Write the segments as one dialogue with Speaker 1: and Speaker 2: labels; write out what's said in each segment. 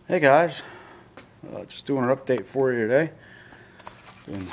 Speaker 1: Hey guys, just doing an update for you today. Been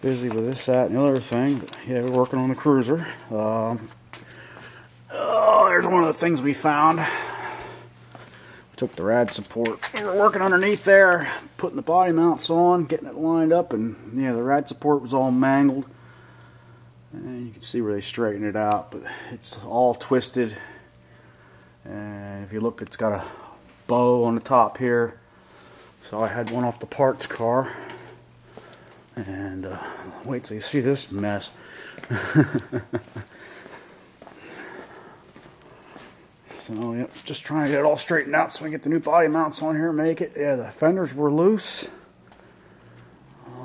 Speaker 1: busy with this, that, and the other thing. But yeah, we're working on the cruiser. There's one of the things we found. We took the rad support. We were working underneath there, putting the body mounts on, getting it lined up, and yeah, the rad support was all mangled. And you can see where they straightened it out, but it's all twisted. And if you look, it's got a bow on the top here, so I had one off the parts car, and wait till you see this mess. So yep, just trying to get it all straightened out so we can get the new body mounts on here and make it. Yeah, the fenders were loose.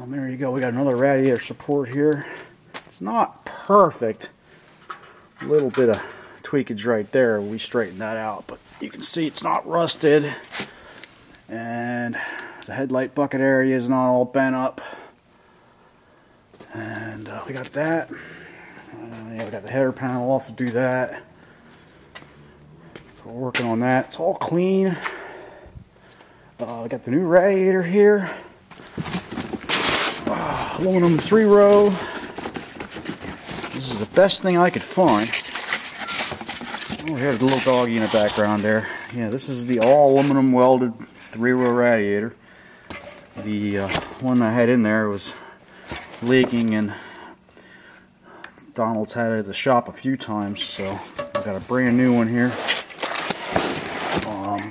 Speaker 1: There you go, we got another radiator support here. It's not perfect, a little bit of tweakage right there. We straightened that out, but you can see it's not rusted, and the headlight bucket area is not all bent up, and we got that. Yeah, we got the header panel off to do that, so we're working on that. It's all clean. We got the new radiator here, aluminum 3-row. This is the best thing I could find. Oh, here's a little doggy in the background there. Yeah, this is the all aluminum welded 3-row radiator. The one I had in there was leaking, and Donald's had it at the shop a few times, so I've got a brand new one here.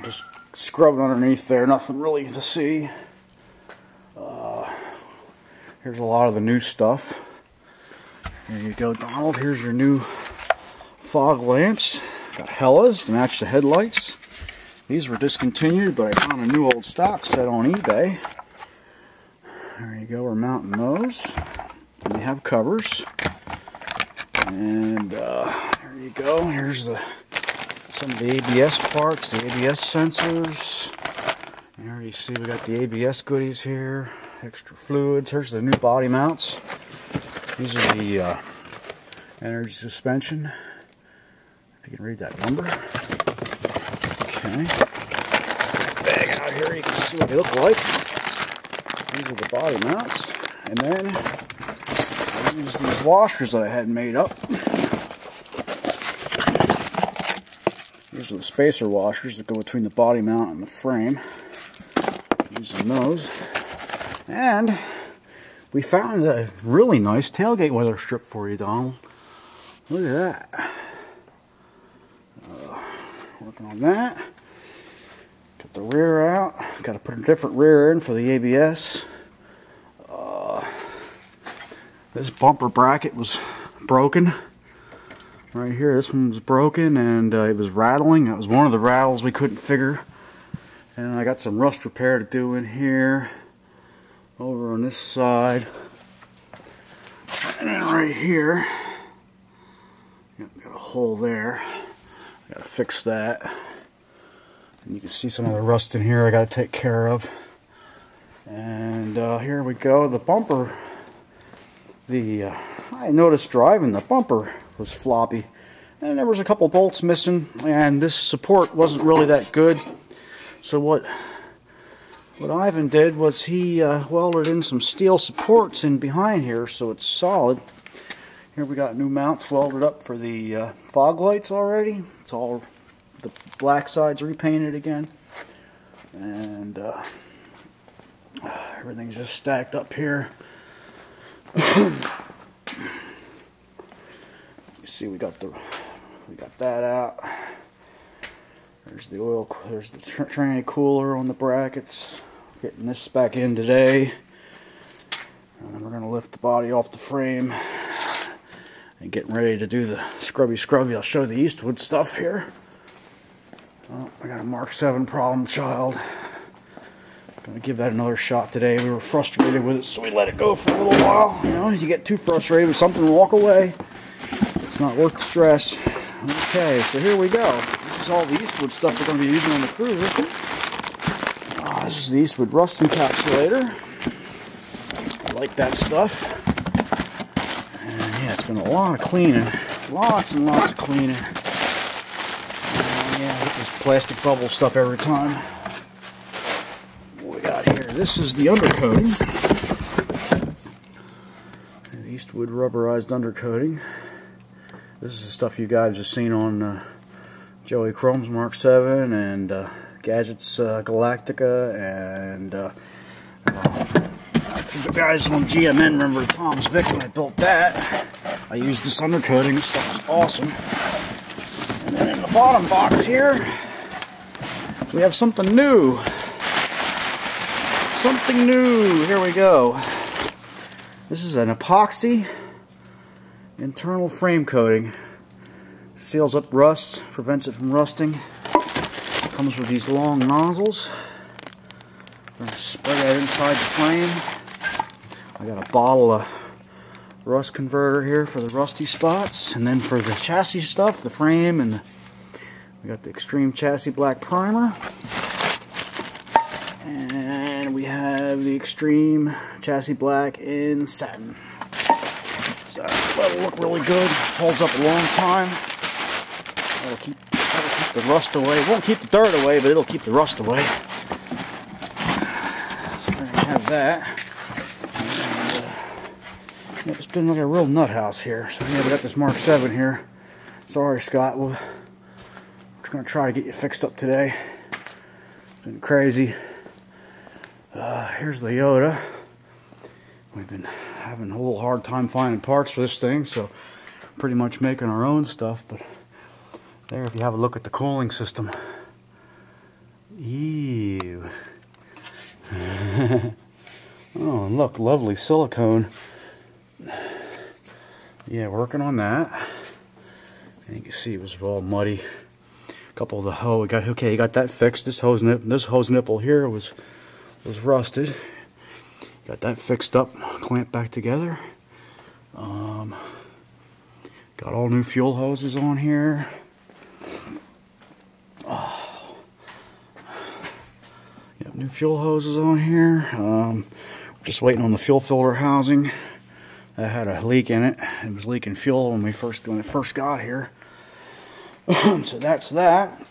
Speaker 1: Just scrubbing underneath there, nothing really to see. Here's a lot of the new stuff. There you go, Donald. Here's your new fog lamps. Got Hellas to match the headlights. These were discontinued, but I found a new old stock set on eBay. There you go, we're mounting those. And they have covers. And there you go, here's some of the ABS parts, the ABS sensors. And there you see we got the ABS goodies here, extra fluids. Here's the new body mounts. These are the energy suspension. If you can read that number. Okay. Bag out here, you can see what they look like. These are the body mounts. And then I used these washers that I had made up. These are the spacer washers that go between the body mount and the frame. Using those. And we found a really nice tailgate weather strip for you, Donald. Look at that. Working on that. Got the rear out. Got to put a different rear in for the ABS. This bumper bracket was broken. Right here, this one was broken, and it was rattling. That was one of the rattles we couldn't figure. And I got some rust repair to do in here. Over on this side. And then right here. Got a hole there. Gotta fix that. And you can see some of the rust in here I gotta take care of. And here we go. The bumper, I noticed driving, the bumper was floppy. And there was a couple bolts missing, and this support wasn't really that good. So what Ivan did was he welded in some steel supports in behind here so it's solid. Here we got new mounts welded up for the fog lights already. It's all, the black side's repainted again. And everything's just stacked up here. You see we got that out. There's the oil, there's the tranny cooler on the brackets. Getting this back in today. And then we're going to lift the body off the frame. And getting ready to do the scrubby. I'll show the Eastwood stuff here. Oh, I got a Mark 7 problem child. Gonna give that another shot today. We were frustrated with it, so we let it go for a little while. You know, you get too frustrated with something, walk away. It's not worth the stress. Okay, so here we go. This is all the Eastwood stuff we're going to be using on the cruiser. This is the Eastwood rust encapsulator. I like that stuff. And yeah, it's been a lot of cleaning. Lots and lots of cleaning. Yeah, I get this plastic bubble stuff every time. this is the undercoating. Eastwood rubberized undercoating. This is the stuff you guys have seen on Joey Chrome's Mark 7 and Gadgets Galactica, and the guys on GMN remember Tom's Vic when I built that. I used this undercoating. This stuff is awesome. And then in the bottom box here, we have something new. Something new. Here we go. This is an epoxy internal frame coating. Seals up rust, prevents it from rusting. Comes with these long nozzles. I'm going to spray that inside the frame. I got a bottle of rust converter here for the rusty spots, and then for the chassis stuff, the frame, and we got the Extreme Chassis Black Primer, and we have the Extreme Chassis Black in satin. So that'll look really good. Holds up a long time. That'll keep the rust away. It won't keep the dirt away, but it'll keep the rust away. So we're gonna have that. And, it's been like a real nut house here. So yeah, we got this Mark 7 here. Sorry, Scott. We're gonna try to get you fixed up today. It's been crazy. Here's the Yoda. We've been having a little hard time finding parts for this thing, so pretty much making our own stuff. But there, if you have a look at the cooling system. Ew. Oh, look, lovely silicone. Yeah, working on that. And you can see it was all muddy. A couple of the hose, you got that fixed. This hose nipple here was rusted. Got that fixed up, clamped back together. Got all new fuel hoses on here. Oh. Got new fuel hoses on here. We're just waiting on the fuel filter housing. That had a leak in it. It was leaking fuel when it first got here. So that's that.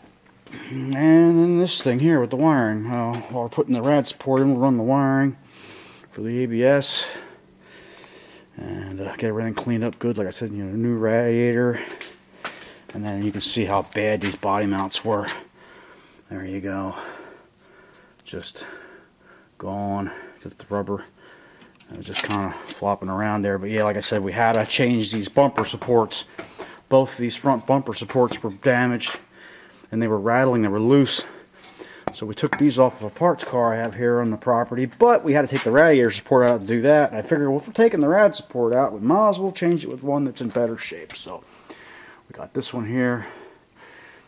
Speaker 1: And then this thing here with the wiring. While we're putting the rad support in, we'll run the wiring for the ABS and get everything cleaned up good. Like I said, new radiator. And then you can see how bad these body mounts were. There you go. Just gone. Just the rubber. It was just kind of flopping around there. But yeah, like I said, we had to change these bumper supports. Both of these front bumper supports were damaged, and they were rattling, they were loose. So we took these off of a parts car I have here on the property, but we had to take the radiator support out to do that. And I figured, well, if we're taking the rad support out, we might as well change it with one that's in better shape. So we got this one here.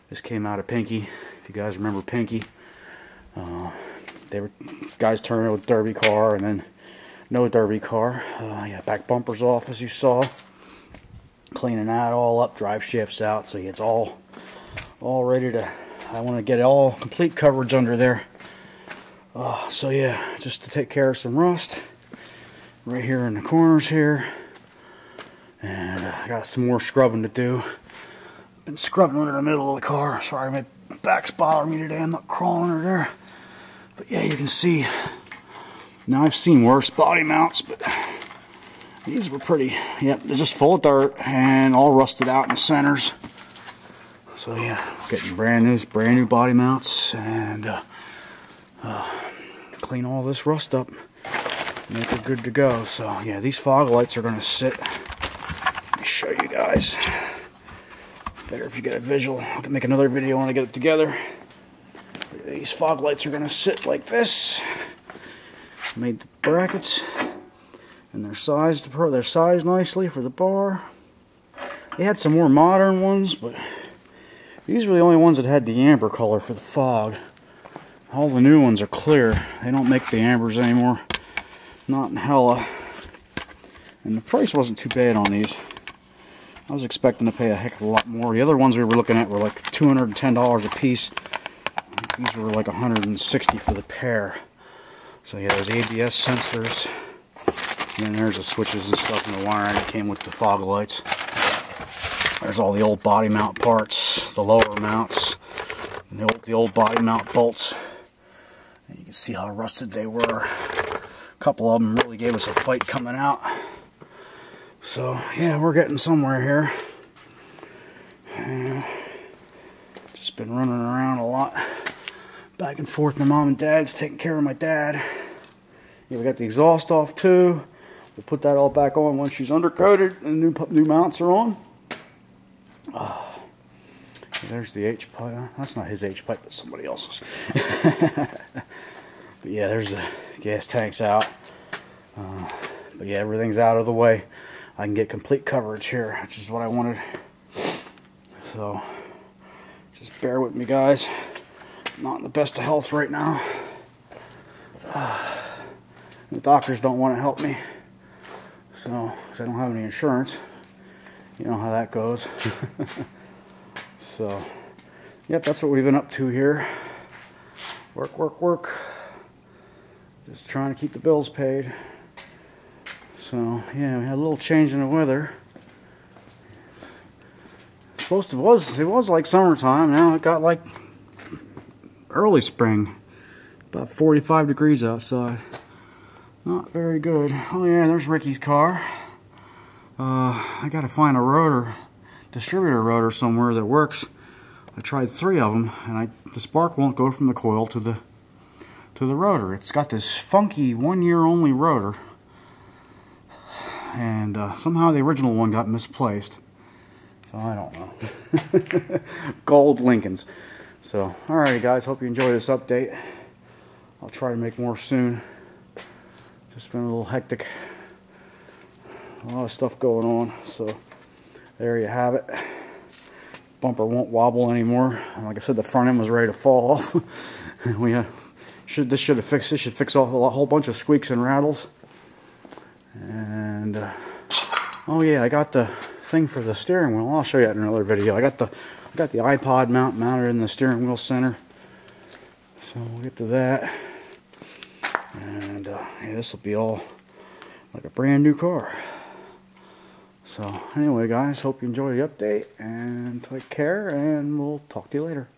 Speaker 1: This came out of Pinky, if you guys remember Pinky. They were guys turning it with derby car, and then no derby car. Yeah, back bumpers off, as you saw. Cleaning that all up, drive shafts out, so it's all ready to. I want to get all complete coverage under there. So yeah, just to take care of some rust right here in the corners here, and I got some more scrubbing to do. Been scrubbing under the middle of the car. Sorry, my back's bothering me today. I'm not crawling under there, but yeah, you can see. Now I've seen worse body mounts, but these were pretty. Yep, they're just full of dirt and all rusted out in the centers. So yeah, getting brand new body mounts, and clean all this rust up, make it good to go. So yeah, these fog lights are going to sit. Let me show you guys. Better if you get a visual. I can make another video when I get it together. These fog lights are going to sit like this. Made the brackets and they're sized nicely for the bar. They had some more modern ones, but these were the only ones that had the amber color for the fog. All the new ones are clear. They don't make the ambers anymore. Not in Hella. And the price wasn't too bad on these. I was expecting to pay a heck of a lot more. The other ones we were looking at were like $210 a piece. These were like $160 for the pair. So yeah, there's ABS sensors. And then there's the switches and stuff in the wiring that came with the fog lights. There's all the old body mount parts, the lower mounts, and the old body mount bolts. And you can can see how rusted they were. A couple of them really gave us a fight coming out. So yeah, we're getting somewhere here. And just been running around a lot, back and forth. My mom and dad's taking care of my dad. Yeah, we got the exhaust off too. We'll put that all back on once she's undercoated and new mounts are on. There's the H pipe. That's not his H pipe, but somebody else's. But yeah, there's the gas tanks out. But yeah, everything's out of the way. I can get complete coverage here, which is what I wanted. So just bear with me, guys. I'm not in the best of health right now. The doctors don't want to help me, so because I don't have any insurance. You know how that goes. So yep, that's what we've been up to here. Work, work, work. Just trying to keep the bills paid. So yeah, we had a little change in the weather. It was like summertime. Now it got like early spring. About 45 degrees outside. Not very good. Oh yeah, there's Ricky's car. I gotta find a rotor, distributor rotor somewhere that works. I tried 3 of them, and the spark won't go from the coil to the rotor. It's got this funky 1-year-only rotor, and somehow the original one got misplaced. So I don't know. Gold Lincolns. So alrighty, guys. Hope you enjoy this update. I'll try to make more soon. Just been a little hectic. A lot of stuff going on. So there you have it. Bumper won't wobble anymore. Like I said, the front end was ready to fall off. This should fix a whole bunch of squeaks and rattles. And oh yeah, I got the thing for the steering wheel. I'll show you that in another video. I got the iPod mounted in the steering wheel center. So we'll get to that. And yeah, this will be all like a brand new car. So anyway, guys, hope you enjoy the update and take care, and we'll talk to you later.